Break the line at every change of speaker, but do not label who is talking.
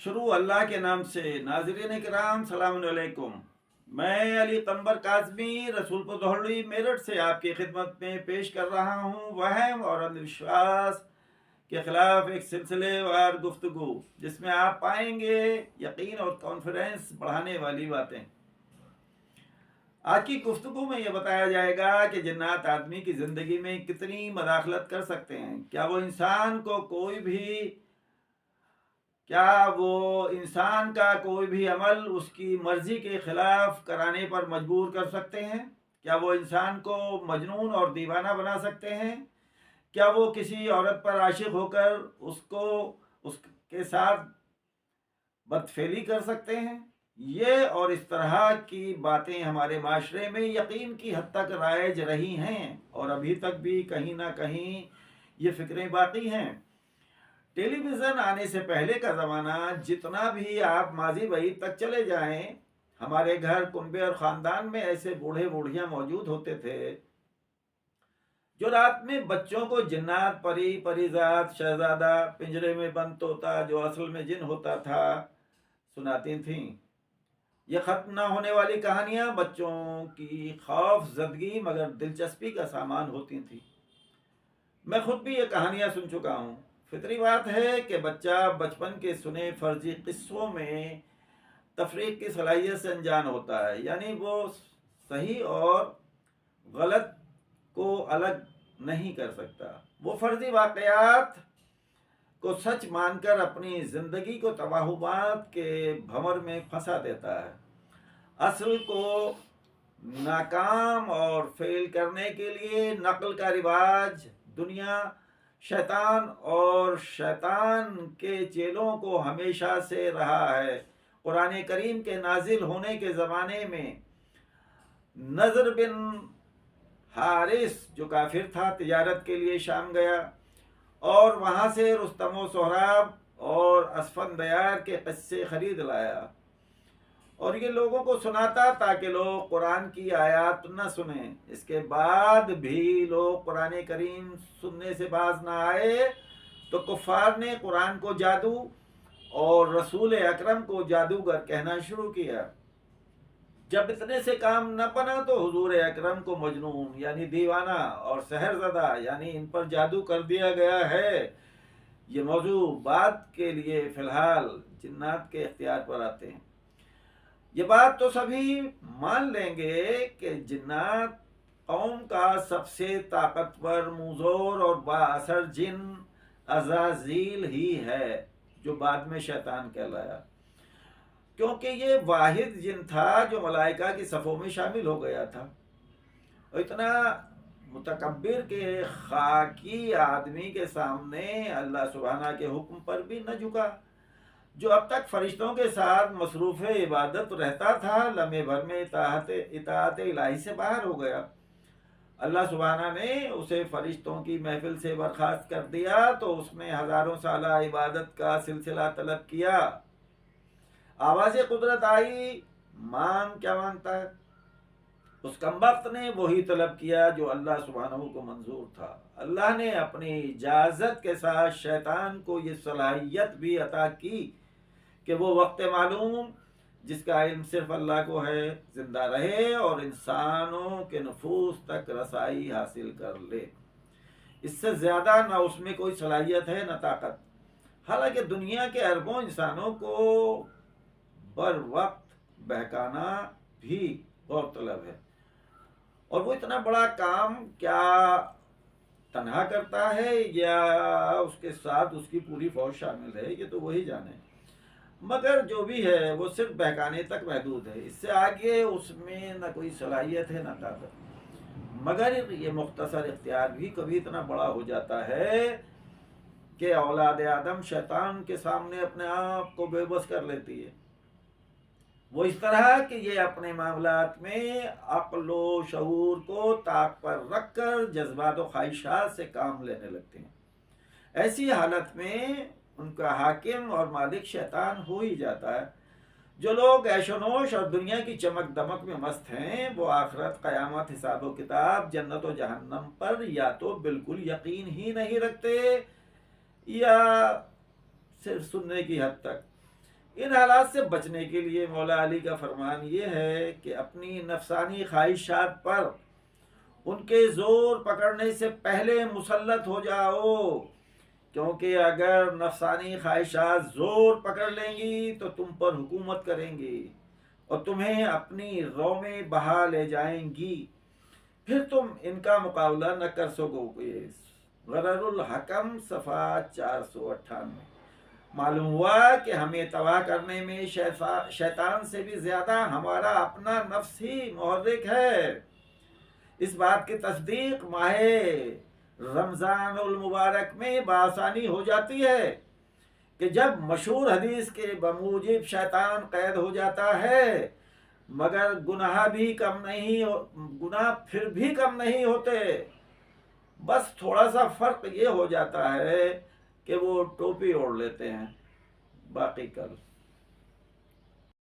शुरू अल्लाह के नाम से। नाज़रीन किराम सलाम अलैकुम। मैं अली कंबर काज़मी रसूलपुर दोहड़ी मेरठ से आपकी खिदमत में पेश कर रहा हूँ वहम और अंधविश्वास के खिलाफ एक सिलसिलेवार गुफ्तगू, जिसमें आप पाएंगे यकीन और कॉन्फिडेंस बढ़ाने वाली बातें। आज की गुफ्तगू में यह बताया जाएगा कि जिन्नात आदमी की ज़िंदगी में कितनी मदाखलत कर सकते हैं। क्या वो इंसान का कोई भी अमल उसकी मर्जी के खिलाफ कराने पर मजबूर कर सकते हैं? क्या वो इंसान को मजनून और दीवाना बना सकते हैं? क्या वो किसी औरत पर आशिक होकर उसके साथ बदफेली कर सकते हैं? ये और इस तरह की बातें हमारे माशरे में यकीन की हद तक राइज रही हैं और अभी तक भी कहीं ना कहीं ये फिक्रें बाकी हैं। टेलीविज़न आने से पहले का ज़माना, जितना भी आप माजी वही तक चले जाएं, हमारे घर कुनबे और ख़ानदान में ऐसे बूढ़े बूढ़ियाँ मौजूद होते थे जो रात में बच्चों को जिन्नात, परी, परीजात, शहजादा, पिंजरे में बंद तोता जो असल में जिन होता था सुनाती थीं। ये ख़त्म ना होने वाली कहानियाँ बच्चों की खौफ ज़दगी मगर दिलचस्पी का सामान होती थीं। मैं खुद भी ये कहानियाँ सुन चुका हूँ। फितरी बात है कि बच्चा बचपन के सुने फर्जी किस्सों में तफरीक की सलाहियत से अनजान होता है, यानी वो सही और गलत को अलग नहीं कर सकता। वो फर्जी वाक़यात को सच मानकर अपनी ज़िंदगी को तबाहुमात के भंवर में फंसा देता है। असल को नाकाम और फेल करने के लिए नकल का रिवाज दुनिया, शैतान और शैतान के चेलों को हमेशा से रहा है। कुरान करीम के नाजिल होने के ज़माने में नज़र बिन हारिस जो काफिर था तिजारत के लिए शाम गया और वहाँ से रुस्तम व सोहराब और असफंदयार के किस्से खरीद लाया और ये लोगों को सुनाता ताकि लोग कुरान की आयत न सुने। इसके बाद भी लोग कुरान करीम सुनने से बाज ना आए तो कुफ़ार ने कुरान को जादू और रसूल अकरम को जादूगर कहना शुरू किया। जब इतने से काम न बना तो हुजूर अकरम को मजनून यानी दीवाना और सहरज़दा यानी इन पर जादू कर दिया गया है। ये मौजू बात के लिए फ़िलहाल जिन्नात के इख्तियार पर आते हैं। ये बात तो सभी मान लेंगे कि जिन्नात कौम का सबसे ताकतवर, मुज़ोर और बाअसर जिन अज़ाज़ील ही है जो बाद में शैतान कहलाया, क्योंकि ये वाहिद जिन था जो मलाइका की सफ़ों में शामिल हो गया था। और इतना मुतकब्बिर के खाकी आदमी के सामने अल्लाह सुब्हाना के हुक्म पर भी न झुका। जो अब तक फरिश्तों के साथ मसरूफ़ इबादत रहता था, लम्हे भर में इताअत इलाही से बाहर हो गया। अल्लाह सुब्हाना ने उसे फरिश्तों की महफिल से बर्खास्त कर दिया तो उसने हज़ारों साला इबादत का सिलसिला तलब किया। आवाज़ कुदरत आई, मांग क्या मांगता है? उस कमबख्त ने वही तलब किया जो अल्लाह सुब्हानहू को मंजूर था। अल्लाह ने अपनी इजाज़त के साथ शैतान को ये सलाहियत भी अता की कि वो वक्त मालूम जिसका इल्म सिर्फ अल्लाह को है जिंदा रहे और इंसानों के नफूस तक रसाई हासिल कर ले। इससे ज़्यादा ना उसमें कोई सलाहियत है न ताकत। हालांकि दुनिया के अरबों इंसानों को बर वक्त बहकाना भी गौरतलब है और वो इतना बड़ा काम क्या तन्हा करता है या उसके साथ उसकी पूरी फौज शामिल है, ये तो वही जाने। मगर जो भी है वो सिर्फ बहकाने तक महदूद है, इससे आगे उसमें न कोई सलाहियत है न ताकत। मगर ये मुख्तसर इख्तियार भी कभी इतना बड़ा हो जाता है कि औलाद आदम शैतान के सामने अपने आप को बेबस कर लेती है। वो इस तरह कि ये अपने मामलात में अक्ल व शऊर को ताक पर रख कर जज्बात व ख्वाहिशात से काम लेने लगते हैं। ऐसी हालत में उनका हाकिम और मालिक शैतान हो ही जाता है। जो लोग ऐशोनोश और दुनिया की चमक दमक में मस्त हैं वो आखिरत, क़यामत, हिसाब व किताब, जन्नत व जहन्नम पर या तो बिल्कुल यकीन ही नहीं रखते या सिर्फ सुनने की हद तक। ان حالات سے بچنے کے لیے مولا علی کا فرمان یہ ہے کہ اپنی نفسانی خواہشات پر ان کے زور پکڑنے سے پہلے مسلط ہو جاؤ، کیونکہ اگر نفسانی خواہشات زور پکڑ لیں گی تو تم پر حکومت کریں گی اور تمہیں اپنی رو میں بہا لے جائیں گی، پھر تم ان کا مقابلہ نہ کر سکو گے۔ غرر الحکم صفحہ 498۔ معلوم ہوا کہ ہمیں تباہ کرنے میں شیطان سے بھی زیادہ ہمارا اپنا نفس ہی محرک ہے۔ اس بات کی تصدیق ماہ رمضان المبارک میں بآسانی ہو جاتی ہے کہ جب مشہور حدیث کے بموجب شیطان قید ہو جاتا ہے، مگر گناہ پھر بھی کم نہیں ہوتے، بس تھوڑا سا فرق یہ ہو جاتا ہے کہ وہ ٹوپی اوڑھ لیتے ہیں، باقی کل